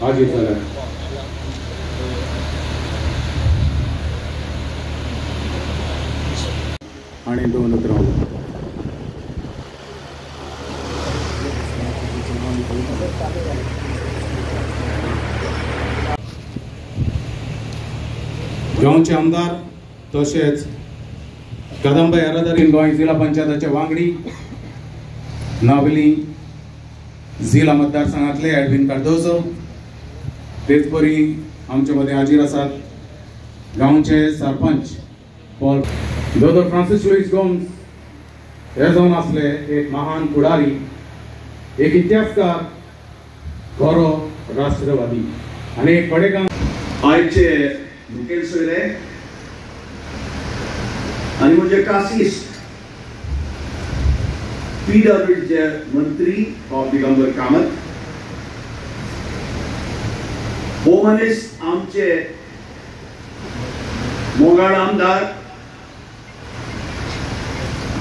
हाजीर जाल्यात. आणि 2 रावले. गांवचे आमदार तसेच कदंबा येरादारी गोंय जिल्हा पंचायताचे वांगडी नावेली जिल्हा मतदारसंघातले एडविन कार्दोजो, तेच परी आमचे मदें हाजीर आसात गांवचे सरपंच पॉल दोतोर फ्रांसिस लुईस गोम्स. हे जावन आसले एक महान फुडारी, एक इतिहासकार, खरो राष्ट्रवादी आनी एक पडेकार. आयचे मुखेल सोयरे आनी म्हणजे कासिस्ट PWDचे मंत्री दिगंबर कामत, हो मनीस आमचे मोगाळ आमदार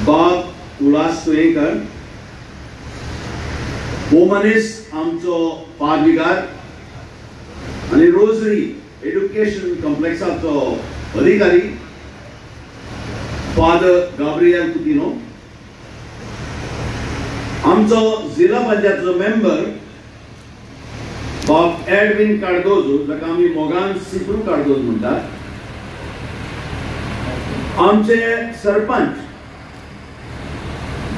बाब उल्हास सुयेकर, हो मनीस आमचो पादविकार आणि रोजरी एड्युकेशन कॉम्प्लेक्साचो अधिकारी फादर गाब्रिएल कुतिनो, आमचो जिल्हा पंचायतचो मेंबर बाब एडविन कार्दोजो, जाका आमी मोगान सिप्रू कार्दोज म्हणटात, आमचे सरपंच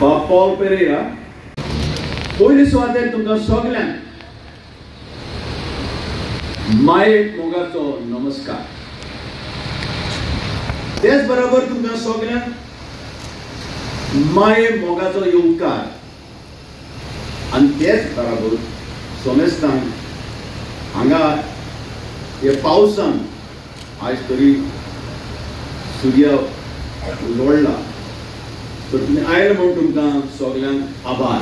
बाब पॉल पेरेरा. पयली सुवातेर तुमकां सगळ्यांक मायेक मोगाचो नमस्कार. तेच बरोबर तुमकां सगळ्यांक माये मोगाचो येवकार आनी तेच बरोबर सोमेस्तान हांगा हे पावसान आज तरी सूर्य उजवडला, तर तुमी आयले म्हणून तुमकां सगळ्यांक आभार.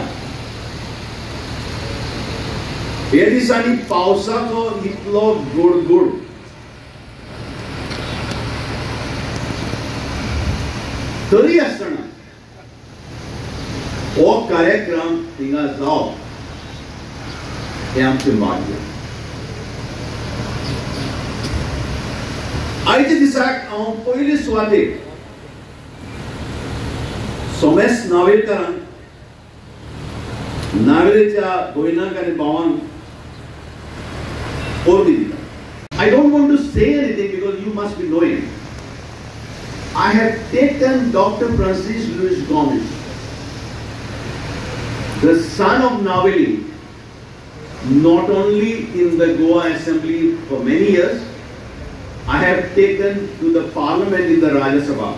हे दिसांनी पावसाचो इतलो गडगड तरी आसतना हो कार्यक्रम थिंगा जावप हे आमचें भाग्य. आयच्या दिसाक हांव पयली सुवातेर सोमेस नावेलकारान नावेलेच्या भयणाक आनी भावांक पोरबी दिता. I don't want to say anything because you must be knowing. I have taken Dr. Francis Luis Gomes, the son of Naveli, not only in the Goa Assembly for many years, I have taken to the Parliament in the Rajya Sabha.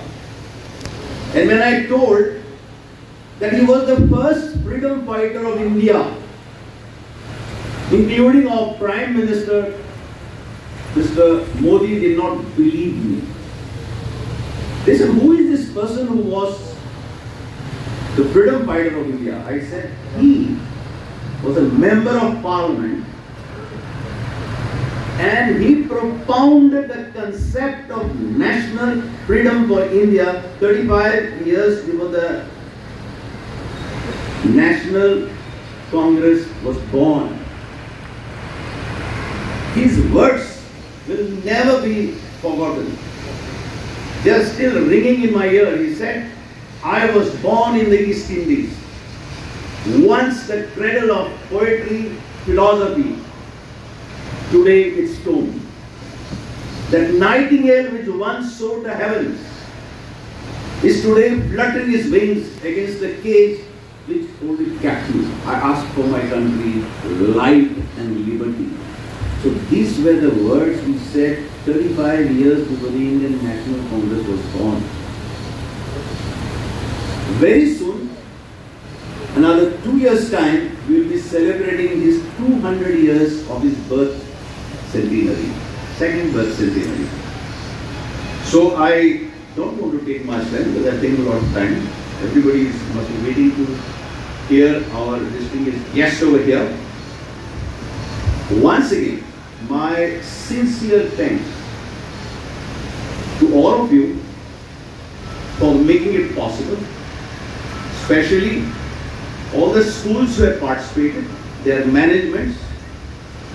And when I told that he was the first freedom fighter of India, including our Prime Minister, Mr. Modi, did not believe me. They said, who is this person who was the freedom fighter of India? I said, he was a member of Parliament and he propounded the concept of national freedom for India 35 years before the National Congress was born. His words will never be forgotten. They are still ringing in my ear. He said, I was born in the East Indies, once the cradle of poetry, philosophy, today its tomb. That nightingale which once soared the heavens is today fluttering its wings against the cage which hold it captive. I ask for my country life and liberty. So these were the words we said 35 years before the Indian National Congress was born. Very soon, another 2 years' time, we will be celebrating his 200 years of his birth centenary, second birth centenary. So I don't want to take much time because I take a lot of time. Everybody must be waiting to hear our distinguished guest over here. Once again, my sincere thanks to all of you for making it possible, especially all the schools who have participated, their managements,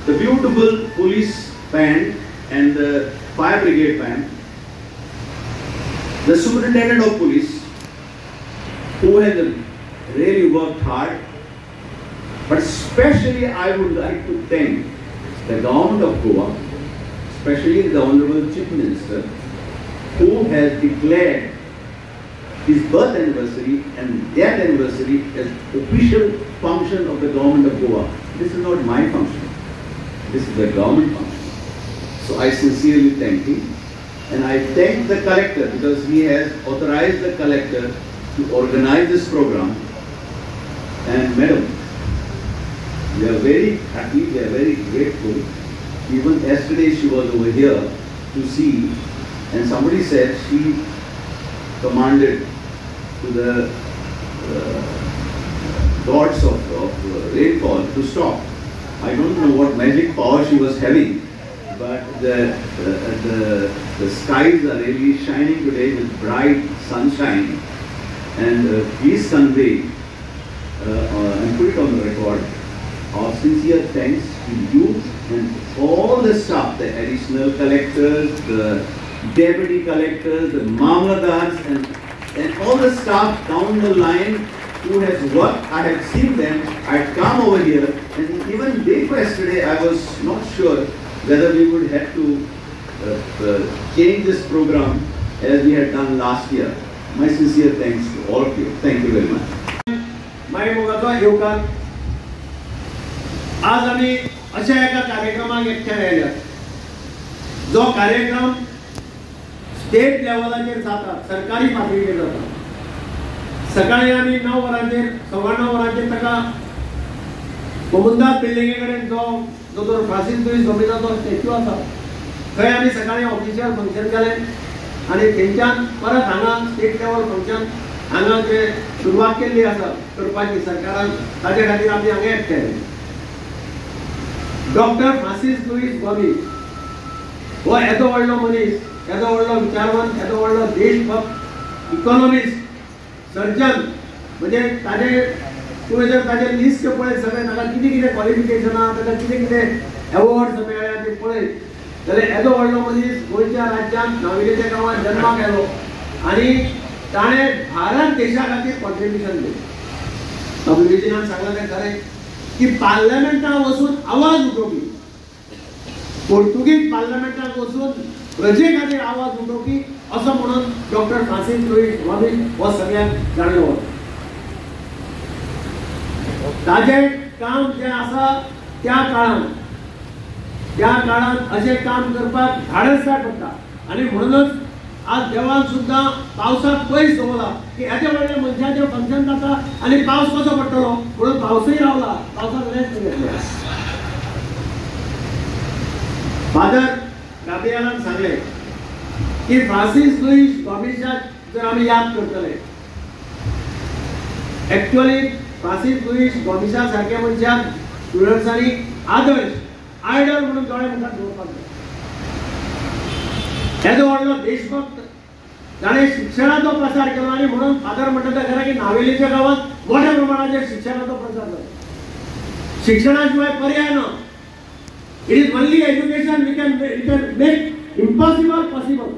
the beautiful police band and the fire brigade band, the superintendent of police, who has really worked hard. But especially I would like to thank the government of Goa, especially the Honorable Chief Minister, who has declared his birth anniversary and death anniversary as official function of the government of Goa. This is not my function. This is the government function. So I sincerely thank him, and I thank the collector because he has authorized the collector to organize this program. And madam, we are very happy, we are very grateful. Even yesterday she was over here to see, and somebody said she commanded to the gods of rainfall to stop. I don't know what magic power she was having, but the skies are really shining today with bright sunshine. And please convey and put it on the record our sincere thanks to you and all the staff, the additional collectors, the deputy collectors, the mamladars, and all the staff down the line who has worked. I have seen them. I had come over here, and even day before yesterday I was not sure whether we would have to change this program as we had done last year. My sincere thanks to all of you. Thank you very much. मायमोगाचो येवकार आज आम्ही अशा एका कार्यक्रमाक एकठांय आयल्यात जो कार्यक्रम स्टेट लेवलाचेर जाता, सरकारी पातळीचेर जाता. सकाळी आम्ही 9 वरांचेर 9:15 वरांचेर ताका गोमुंदास बिल्डिंगे कडेन जो दोतोर फ्रांसीस लुईस गोमेजाचो स्टॅच्यू आसा थंय आमी सकाळी ऑफिशियल फंक्शन केलें आनी थंयच्यान परत हांगा स्टेट लेवल फंक्शन हांगा जे सुरवात केल्ली आसा करपाची सरकारान ताचे खातीर आमी हांगा एकठांय. डॉक्टर फ्रांसीस लुईस गोमेज हो येदो व्हडलो मनीस, येदो व्हडलो विचारवंत, येदो व्हडलो देशभक्त, इकॉनॉमिस्ट, सर्जन. म्हणजे ताजे तुवें जर ताजे लिस्ट पळयत सगळें ताका कितें कितें क्वॉलिफिकेशनां, ताका कितें कितें एवॉर्ड्स मेळ्ळ्या ते पळयत जाल्यार येदो व्हडलो मनीस गोंयच्या राज्यांत नावेलीच्या गांवांत जन्माक आयलो आनी ताणें भारत देशा खातीर कॉन्ट्रिब्युशन दिलें. विजयनान सांगलें तें खरें की पार्लमेंटाक वचून आवाज उठोवपी, पोर्तुगीज पार्लमेंटाक वचून प्रजे खातीर आवाज उठोवपी असो म्हणून डॉक्टर फ्रांसीस लुईस गोमेज हो सगळ्यांक जाणलो वता. ताजें काम जें आसा त्या काळांत अशें काम करपाक धाडसदार पडटा आनी म्हणूनच आज देवान सुद्दां पावसाक पयस दवरला की येदे व्हडल्या मनशाचें फंक्शन जाता आनी पावस कसो पडटलो म्हणून पावसूय रावला, पावसाक रेस्ट घेतले. फादर गाब्रिएलान सांगलें की फ्रांसीस लुईस गोमेजाक जर आमी याद करतले, एक्चुअली फ्रांसीस लुईस गोमेजा सारख्या मनशाक स्टुडंट्सांनी आदर्श आयडल म्हणून दोळे मुखार दवरपाक जाय. येदो व्हडलो देशभक्त ताणें शिक्षणाचो प्रसार केलो आनी म्हणून फादर म्हणटा तें खरें की नावेलीच्या गांवांत मोठ्या प्रमाणाचेर शिक्षणाचो प्रसार जालो. शिक्षणा शिवाय पर्याय ना. It is only education we can make impossible possible.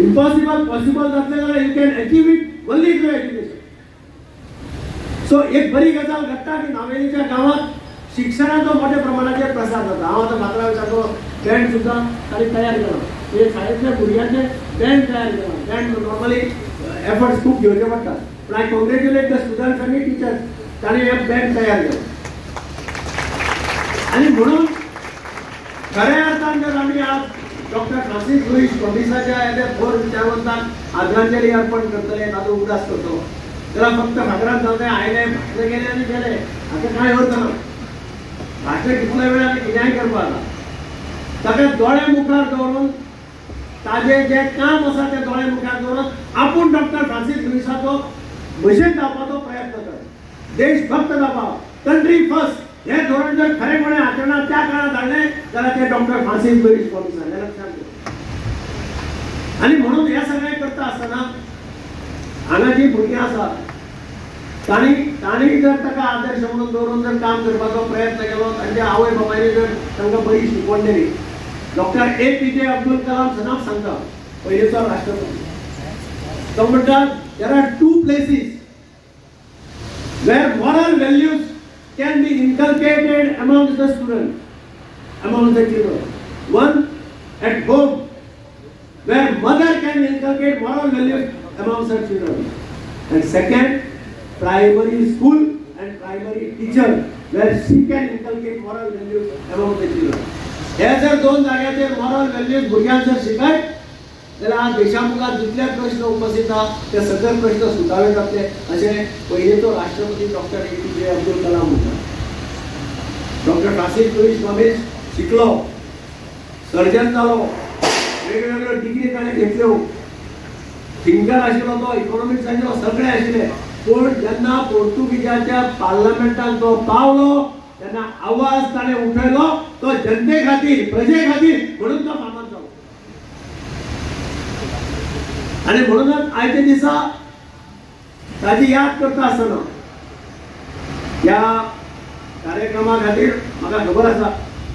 Impossible possible जातलें जाल्यार you can achieve it only through education. So एक बरी गजाल घडटा की नावेलीच्या गांवांत शिक्षणाचो मोठ्या प्रमाणाचेर प्रसार जाता. हांव आतां फातरा विचारलो बँड सुद्दां ताणें तयार केला. हे शाळेंतल्या भुरग्यांचे बँड तयार केला. बँड नॉर्मली एफर्ट्स खूब घेवचे पडटात, पूण आय कॉंग्रेच्युलेट द स्टुडंट्स आनी टिचर्स, ताणें हे बँड तयार केलो. आनी म्हणून खऱ्या अर्थान जर आमी आज डॉक्टर फ्रांसीस लुईस गोमेजाच्या येद्या थोर विचारवंतांक आदरांजली अर्पण करतले, ताचो उगडास करतलो जाल्यार फक्त फातरान जालें आयले भाशण केलें आनी गेले, हाका कांय अर्थ ना. भाशण कितल्या वेळ आमी कितेंय करपाक जाता. ताका दोळे मुखार दवरून ताजें जें काम आसा तें दोळे मुखार दवरून आपूण डॉक्टर फ्रांसीस लुईसाचो भशेन जावपाचो प्रयत्न कर. देशभक्त जावपाक, कंट्री फर्स्ट हे धोरण जर खरेपणे आचरणात त्या काळात हाडलें जाल्यार ते डॉक्टर फ्रांसीस लुईस गोमेज हें लक्षात घे. आनी म्हणून हें सगळें करता आसतना हांगा जीं भुरगीं आसात ताणी जर ताका आदर्श म्हणून दवरून जर काम करपाचो प्रयत्न केलो, तांच्या आवय बापायनी जर तांकां बरी शिकवण दिली. डॉक्टर APJ अब्दुल कलाम सदांच सांगता, पयलीचो राष्ट्रपती, तो म्हणटा there are two places where moral values can be inculcated amongst the students, amongst the children. One, at home, where mother can inculcate moral values amongst her children. And second, primary school and primary teacher, where she can inculcate moral values among the children. हे जर दोन जाग्याचेर moral values भुरग्यांक जर शिकयत जाल्यार देशा मुखार जितले प्रश्न उपस्थित आहा ते सगळे प्रश्न सुटावे जातले अशें पयलीचो राष्ट्रपती डॉक्टर APJ अब्दुल कलाम म्हणटा. डॉक्टर फ्रांसीस लुईस गॉमेज शिकलो, सर्जन जालो, वेगवेगळ्यो डिग्री ताणें घेतल्यो, थिंकर आशिल्लो तो, इकॉनॉमिक्साचो सगळे आशिल्ले. पूण जेन्ना पोर्तुगीजाच्या पार्लमेंटान तो पावलो तेन्ना आवाज ताणें उठयलो तो जनते खातीर, प्रजे खातीर, म्हणून तो फामाद जालो. आणि म्हणूनच आयच्या दिसा ताची याद करता आसतना ह्या कार्यक्रमा खातीर म्हाका खबर आसा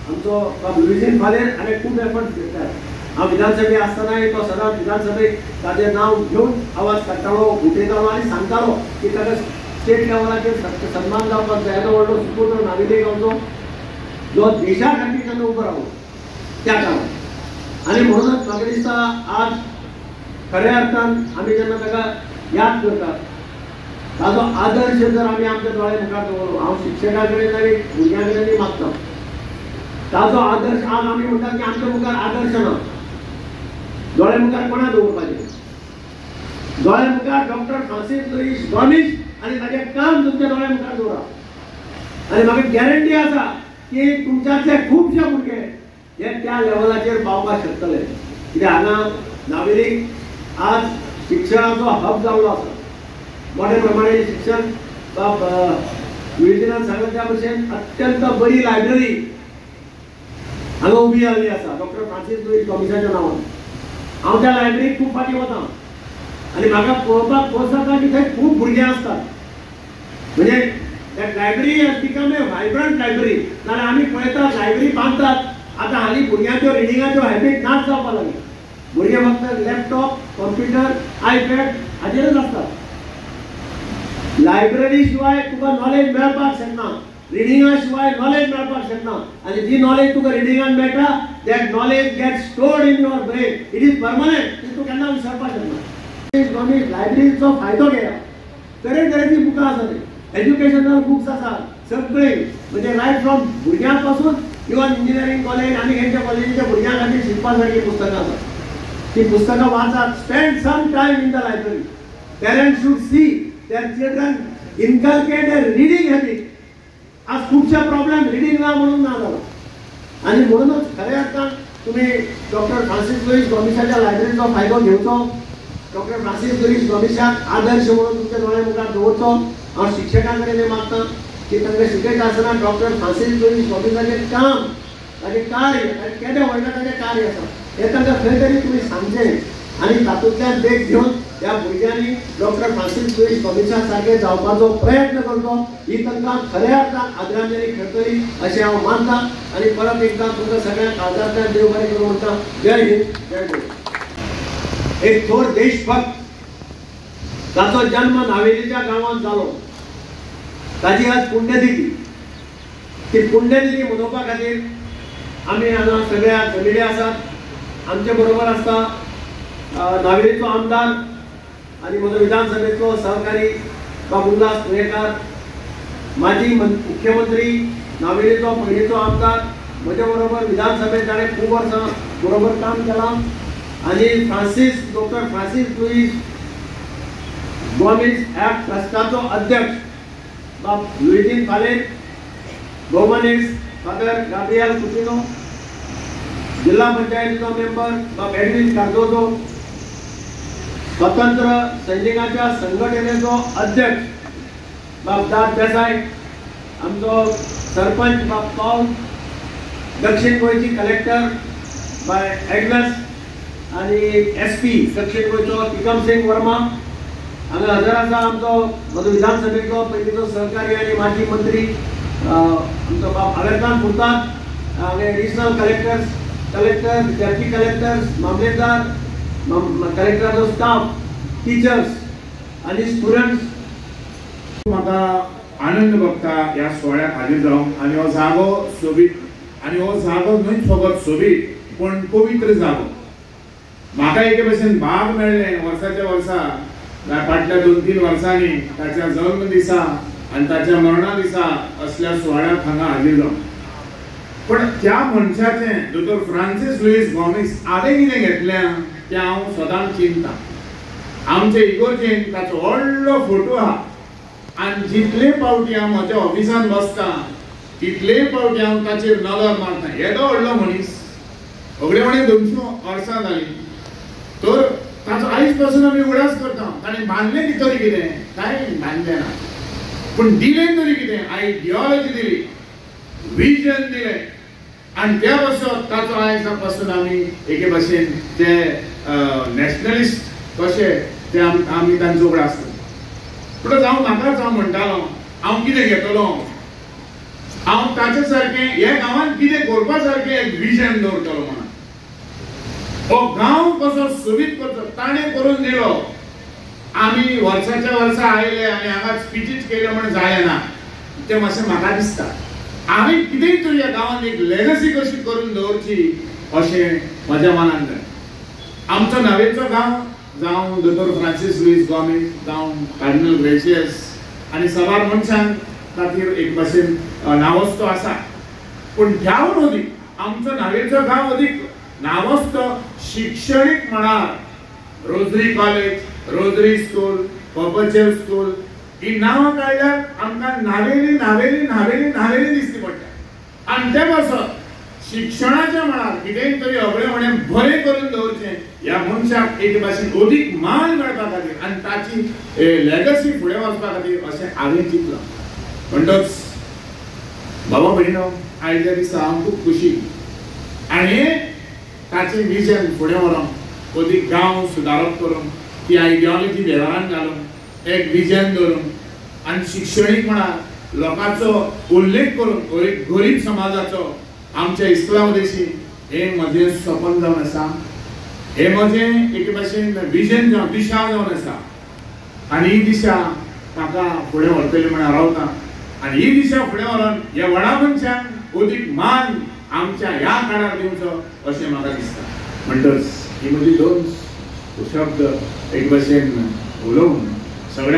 आमचो बाब लुईजीन फालेर हाणें खूब एफर्ट्स घेतल्यात. हांव विधानसभेक आसतनाय तो सदांच विधानसभेक ताचें नांव घेवन आवाज काडटालो, उठयतालो आनी सांगतालो की ताका स्टेट लेवलाचेर सन्मान जावपाक जाय. येदो व्हडलो सुपुत्र नाविदेक आमचो जो देशा खातीर ताणें उबो रावलो त्या काळार. आनी म्हणूनच म्हाका दिसता आज खऱ्या अर्थान आमी जेन्ना ताका याद करतात ताजो आदर्श जर आमी आमच्या दोळ्या मुखार दवरलो, हांव शिक्षका कडेन आनी भुरग्यां कडेन मागता ताजो आदर्श आज आमी म्हणटात की आमच्या मुखार आदर्श ना, दोळ्या मुखार कोणा दवरपाचें? दोळ्या मुखार डॉक्टर फ्रांसीस लुईस गॉमेज आनी ताचें काम तुमच्या दोळ्या मुखार दवरा. आनी म्हाका गॅरंटी आसा की तुमच्यातले खुबशे भुरगे हे त्या लेवलाचेर पावपाक शकतले. कित्याक हांगा नावेलीक आज शिक्षणाचो हब जाल्लो आसा. मोठ्या प्रमाणे शिक्षण बाब लुईजीनान सांगले त्या भशेन अत्यंत बरी लायब्ररी हांगा उबी जाल्ली आसा डॉक्टर फ्रांसीस लुईस गॉमेजाच्या नांवान. हांव त्या लायब्ररीक खूब फावटी वता आनी म्हाका पळोवपाक खोस जाता की थंय खूब भुरगे आसतात. म्हणजे that library has become a vibrant library. नाल्यार आमी पळयतात लायब्ररी बांदतात, आतां हालीं भुरग्यांच्यो रिडिंगाच्यो हॅबीट नाच जावपाक लागली. भुरगे फक्त लॅपटॉप, कॉम्प्युटर, आयपॅड हाचेरच आसतात. लायब्ररी शिवाय तुका नॉलेज मेळपाक शकना, रिडिंगा शिवाय नॉलेज मेळपाक शकना. आनी जी नॉलेज तुका रिडिंगान मेळटा that knowledge get stored in your brain, it is permanent, ती तूं केन्ना विसरपाक शकना. लायब्ररीचो फायदो घेया. तरेतरेची बुकां आसात, एज्युकेशनल बुक्स आसात सगळे, म्हणजे रायट फ्रॉम भुरग्यां पासून इवन इंजिनियरिंग कॉलेज आनी खंयच्या कॉलेजीच्या भुरग्यां खातीर शिकपा सारकी पुस्तकां आसात. ती पुस्तकां वाचात. Spend some time in the library. Parents should see their children inculcate a reading habit. आज खुबशे प्रॉब्लेम रिडिंग ना म्हणून ना जालो. आनी म्हणूनच खऱ्या अर्थान तुमी डॉक्टर फ्रांसीस लुईस गॉमेजाच्या लायब्ररीचो फायदो घेवचो. डॉक्टर फ्रांसीस लुईस गॉमेजाक आदर्श म्हणून तुमच्या दोळ्या मुखार दवरचो. हांव शिक्षकां कडेन मागता की तांकां शिकयता आसतना डॉक्टर फ्रांसीस लुईस गॉमेजाचें काम, ताचें कार्य, केदें व्हडलें ताचें कार्य आसा हें तांकां खंय तरी तुमी सांगचें आनी तातूंतल्यान देख घेवन ह्या भुरग्यांनी डॉक्टर फ्रांसीस लुईस गॉमेजा सारके जावपाचो प्रयत्न करचो. ही तांकां खऱ्या अर्थान आदरांजली ठरतली अशें हांव मानतां. आनी परत एकदां तुमकां सगळ्यांक काळजांतल्यान देव बरें करूं म्हणटा. जय हिंद, जय गोवा. एक थोर देशभक्त ताचो जन्म नावेलीच्या गांवांत जालो. ताची आज पुण्यतिथी. ती पुण्यतिथी मनोवपा खातीर आमी हांगा सगळ्या जमिल्ले आसात. आमचे बरोबर आसता नावेलीचो आमदार आनी म्हजो विधानसभेचो सहकारी बाब उल्हास कुयेकार, माजी मुख्यमंत्री, नावेलीचो पयलीचो आमदार, म्हजे बरोबर विधानसभेत ताणें खूब वर्सां बरोबर काम केलां. आनी डॉक्टर फ्रांसीस लुईस गॉमेज ह्या ट्रस्टाचो अध्यक्ष बाब Luizinho Faleiro, governance father Gabriel Coutinho, जिल्हा पंचायतीचो मेंबर बाब एडविन कार्दोजो, स्वतंत्र सैनिकांच्या संघटनेचो अध्यक्ष बाब दाद देसाय, आमचो सरपंच बाब पाल, दक्षिण गोंयची कलेक्टर बाय एग्नस आनी SP दक्षिण गोंयचो तिकम सिंग वर्मा, हांगा हजर आसा आमचो म्हजो विधानसभेचो पयलींचो सहकारी आनी माजी मंत्री आमचो बाब आगरकांत फुर्ताद, हांगा एडिशनल कलेक्टर, डेप्टी कलेक्टर्स, मामलेदार, कलेक्टराचो स्टाफ, टिचर्स आनी स्टुडंट्स. म्हाका आनंद भोगता ह्या सुवाळ्याक हाजीर जावंक आनी हो जागो सोबीत आनी हो जागो न्हय फकत सोबीत पण पवित्र जागो. म्हाका एके भशेन भाग मेळ्ळें वर्साच्या वर्सा फाटल्या 2-3 वर्सांनी ताच्या जल्म दिसा आनी ताच्या मरणा दिसा असल्या सुवाळ्याक हांगा हाजीर जावंक. पण त्या मनशाचें दोतोर फ्रांसीस लुईस गॉमेज हांवें कितें घेतलें तें हांव सदांच चिंततां. आमचे इगोर्जेन ताचो व्हडलो फोटो आहा आनी जितले फावटी हांव म्हज्या ऑफिसान बसतां तितले फावटी हांव ताचेर नदर मारतां. येदो व्हडलो मनीस, सगळें 200 वर्सां जालीं तर ताचो आयज पासून आमी उगडास करता. ताणें बांदलें की तरी कितें, कांय बांदलें ना, पूण दिलें तरी कितें, आयडियोलॉजी दिली, विजन दिलें आनी त्या पासून ताचो आयज पासून आमी एके भशेन ते नॅशनलिस्ट कशे ते आमी तांचो उगडास करता. पूण म्हाकाच हांव म्हणटालो हांव कितें घेतलो, हांव ताचे सारकें हे गांवांत कितें करपा सारकें एक विजन दवरतलो म्हणून. हो गांव कसो सोबीत करचो ताणें करून दिलो. आमी वर्साच्या वर्सा आयले आनी हांगा स्पिचीज केल्यो म्हण जालें ना, तें मातशें म्हाका दिसता. हांवें कितेंय तरी ह्या गांवांत एक लेगसी कशी करून दवरची अशें म्हज्या मनांत जाय. आमचो नावेचो गांव जावं दोतोर फ्रांसीस लुईस गॉमेज जावं कार्डिनल ग्रेसियस आनी सवार मनशांक खातीर एक भशेन नावस्तो आसा. पूण ह्याहून अदीक आमचो नावेचो गांव अदीक नावस्तो शिक्षणीक मळार Rosary College, Rosary School, Perpetual School ही नांवां काडल्यार आमकां नावेली दिसती पडटा. आनी ते पासून शिक्षणाच्या मळार कितेंय तरी अगळेपणें बरें करून दवरचें ह्या मनशाक एक भाशेन अदीक मान मेळपा खातीर आनी ताची लेगसी फुडें वचपा खातीर अशें हांवें चिंतलां. म्हणटच बाबा भयणो आयच्या दिसा हांव खूब खुशी आनी ताचें विजन फुडें व्हरोन अदीक गांव सुदारप करून ती आयडियोलॉजी वेव्हारांत घालून एक विजन दवरून आनी शिक्षणीक मळार लोकांचो उल्लेख करून एक गरीब समाजाचो आमच्या इस्लाम देशी हे म्हजें सपन जावन आसा. हे म्हजें एक भशेन विजन जावन दिशा जावन आसा आनी ही दिशा म्हाका फुडें व्हरतली म्हण रावता. आनी ही दिशा फुडें व्हरोन ह्या व्हडा मनशांक अदीक मान आमच्या ह्या काळार दिवचो अशें म्हाका दिसता. म्हणटच ही म्हजी 2 शब्द एक भशेन उलोवन सगळ्या